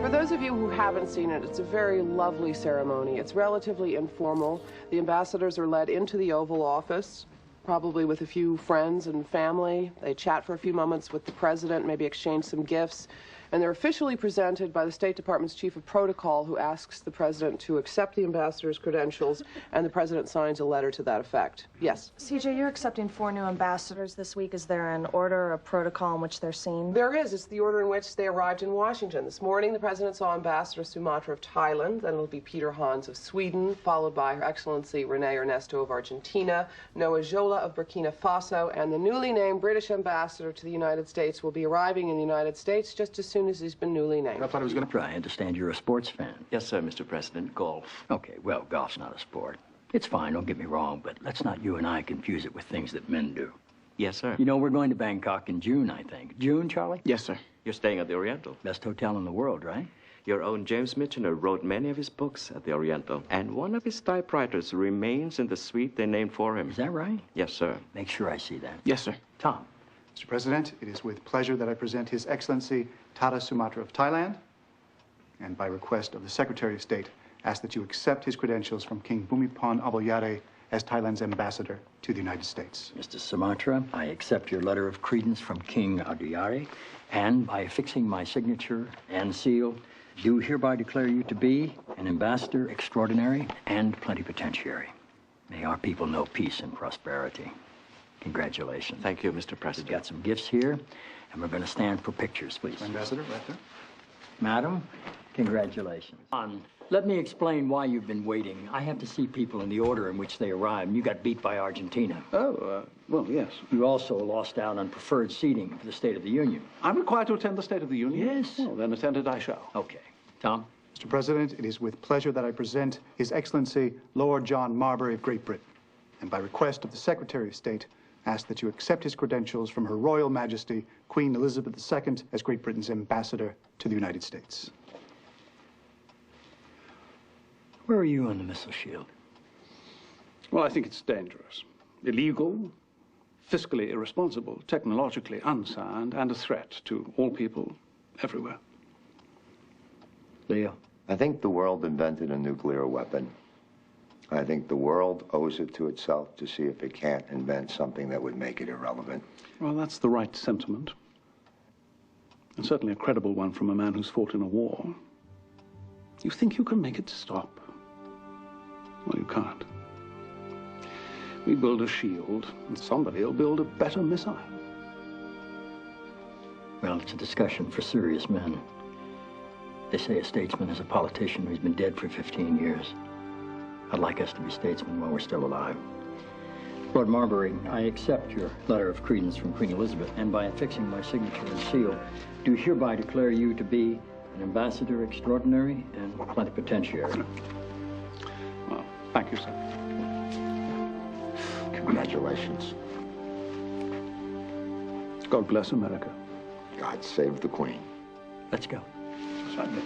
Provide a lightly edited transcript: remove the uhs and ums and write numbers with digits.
For those of you who haven't seen it, it's a very lovely ceremony. It's relatively informal. The ambassadors are led into the Oval Office, probably with a few friends and family. They chat for a few moments with the president, maybe exchange some gifts. And they're officially presented by the State Department's Chief of Protocol, who asks the president to accept the ambassador's credentials, and the president signs a letter to that effect. Yes? CJ, you're accepting 4 new ambassadors this week. Is there an order or a protocol in which they're seen? There is. It's the order in which they arrived in Washington. This morning, the president saw Ambassador Sumatra of Thailand, then it'll be Peter Hans of Sweden, followed by Her Excellency Renee Ernesto of Argentina, Noah Jola of Burkina Faso, and the newly named British ambassador to the United States will be arriving in the United States just as soon as he's been newly named. I thought I was going to... I understand you're a sports fan. Yes, sir, Mr. President. Golf. Okay, well, golf's not a sport. It's fine, don't get me wrong, but let's not you and I confuse it with things that men do. Yes, sir. You know, we're going to Bangkok in June, I think. June, Charlie? Yes, sir. You're staying at the Oriental. Best hotel in the world, right? Your own James Michener wrote many of his books at the Oriental, and one of his typewriters remains in the suite they named for him. Is that right? Yes, sir. Make sure I see that. Yes, sir. Tom. Mr. President, it is with pleasure that I present His Excellency Tata Sumatra of Thailand, and by request of the Secretary of State, ask that you accept his credentials from King Bhumibol Adulyadej as Thailand's ambassador to the United States. Mr. Sumatra, I accept your letter of credence from King Adulyadej, and by affixing my signature and seal, do hereby declare you to be an ambassador extraordinary and plenipotentiary. May our people know peace and prosperity. Congratulations. Thank you, Mr. President. We've got some gifts here, and we're going to stand for pictures, please. Ambassador, right there. Madam, congratulations. Let me explain why you've been waiting. I have to see people in the order in which they arrived, and you got beat by Argentina. Oh, well, yes. You also lost out on preferred seating for the State of the Union. I'm required to attend the State of the Union? Yes. Well, then attend it I shall. Okay. Tom? Mr. President, it is with pleasure that I present His Excellency Lord John Marbury of Great Britain, and by request of the Secretary of State, ask that you accept his credentials from Her Royal Majesty, Queen Elizabeth II, as Great Britain's ambassador to the United States. Where are you on the missile shield? Well, I think it's dangerous, illegal, fiscally irresponsible, technologically unsound, and a threat to all people everywhere. Leo? I think the world invented a nuclear weapon. I think the world owes it to itself to see if it can't invent something that would make it irrelevant. Well, that's the right sentiment. And certainly a credible one from a man who's fought in a war. You think you can make it stop? Well, you can't. We build a shield, and somebody will build a better missile. Well, it's a discussion for serious men. They say a statesman is a politician who's been dead for 15 years. I'd like us to be statesmen while we're still alive. Lord Marbury, I accept your letter of credence from Queen Elizabeth, and by affixing my signature and seal, do hereby declare you to be an ambassador extraordinary and plenipotentiary. Well, thank you, sir. Congratulations. God bless America. God save the Queen. Let's go. Sunday.